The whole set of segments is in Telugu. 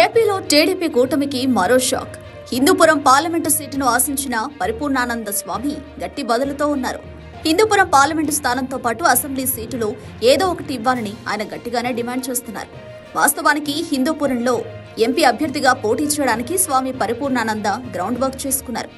ఏపీలో టీడీపీ కూటమికి మరో షాక్. హిందూపురం పార్లమెంటు సీటును ఆశించిన పరిపూర్ణానంద స్వామి గట్టి బదులుతో ఉన్నారు. హిందూపురం పార్లమెంటు స్థానంతో పాటు అసెంబ్లీ సీటులో ఏదో ఒకటి ఇవ్వాలని ఆయన గట్టిగానే డిమాండ్ చేస్తున్నారు. వాస్తవానికి హిందూపురంలో ఎంపీ అభ్యర్థిగా పోటీ చేయడానికి స్వామి పరిపూర్ణానంద గ్రౌండ్ వర్క్ చేసుకున్నారు.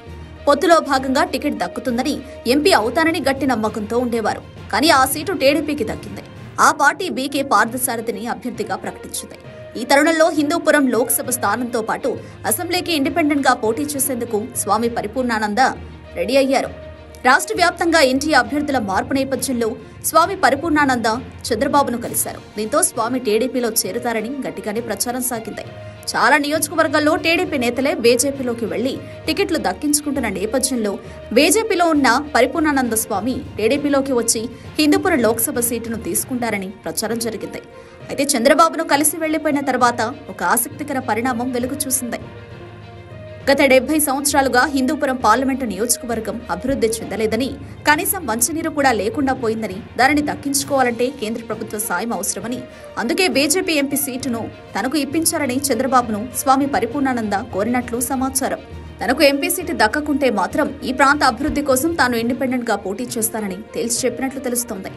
పొత్తులో భాగంగా టికెట్ దక్కుతుందని, ఎంపీ అవుతానని గట్టి నమ్మకంతో ఉండేవారు. కానీ ఆ సీటు టీడీపీకి దక్కింది. ఆ పార్టీ బీకే పార్థసారథిని అభ్యర్థిగా ప్రకటించింది. ఈ తరుణంలో హిందూపురం లోక్సభ స్థానంతో పాటు అసెంబ్లీకి ఇండిపెండెంట్ గా పోటీ చేసేందుకు స్వామి పరిపూర్ణానంద రెడీ అయ్యారు. రాష్ట్ర వ్యాప్తంగా ఎన్టీఏ అభ్యర్థుల మార్పు నేపథ్యంలో స్వామి పరిపూర్ణానంద చంద్రబాబును కలిశారు. దీంతో స్వామి టీడీపీలో చేరుతారని గట్టిగానే ప్రచారం సాగింది. చాలా నియోజకవర్గాల్లో టీడీపీ నేతలే బీజేపీలోకి వెళ్లి టికెట్లు దక్కించుకుంటున్న నేపథ్యంలో బీజేపీలో ఉన్న పరిపూర్ణానంద స్వామి టీడీపీలోకి వచ్చి హిందూపురం లోక్సభ సీటును తీసుకుంటారని ప్రచారం జరిగింది. అయితే చంద్రబాబును కలిసి వెళ్లిపోయిన తర్వాత ఒక ఆసక్తికర పరిణామం వెలుగు చూసింది. గత 70 సంవత్సరాలుగా హిందూపురం పార్లమెంటు నియోజకవర్గం అభివృద్ధి చెందలేదని, కనీసం మంచినీరు కూడా లేకుండా పోయిందని, దానిని దక్కించుకోవాలంటే కేంద్ర ప్రభుత్వ సాయం అవసరమని, అందుకే బీజేపీ ఎంపీ సీటును తనకు ఇప్పించాలని చంద్రబాబును స్వామి పరిపూర్ణానంద కోరినట్లు సమాచారం. తనకు ఎంపీ సీటు దక్కకుంటే మాత్రం ఈ ప్రాంత అభివృద్ధి కోసం తాను ఇండిపెండెంట్ గా పోటీ చేస్తానని తేల్చి చెప్పినట్లు తెలుస్తోంది.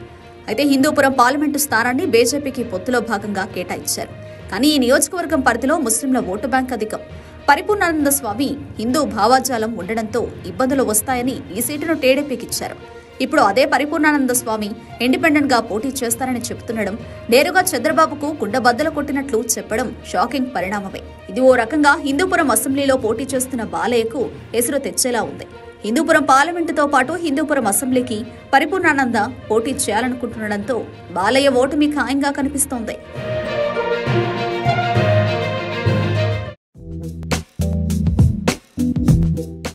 అయితే హిందూపురం పార్లమెంటు స్థానాన్ని బీజేపీకి పొత్తులో భాగంగా కేటాయించారు. కానీ ఈ నియోజకవర్గం పరిధిలో ముస్లింల ఓటు బ్యాంక్ అధికం. పరిపూర్ణానంద స్వామి హిందూ భావాజాలం ఉండడంతో ఇబ్బందులు వస్తాయని ఈ సీటును టీడీపీకి ఇచ్చారు. ఇప్పుడు అదే పరిపూర్ణానంద స్వామి ఇండిపెండెంట్ గా పోటీ చేస్తారని చెబుతుండడం, నేరుగా చంద్రబాబుకు కుండబద్దలు కొట్టినట్లు చెప్పడం షాకింగ్ పరిణామమే. ఇది ఓ రకంగా హిందూపురం అసెంబ్లీలో పోటీ చేస్తున్న బాలయ్యకు ఎసురు తెచ్చేలా ఉంది. హిందూపురం పార్లమెంటుతో పాటు హిందూపురం అసెంబ్లీకి పరిపూర్ణానంద పోటీ చేయాలనుకుంటుండడంతో బాలయ్య ఓటమి ఖాయంగా కనిపిస్తోంది.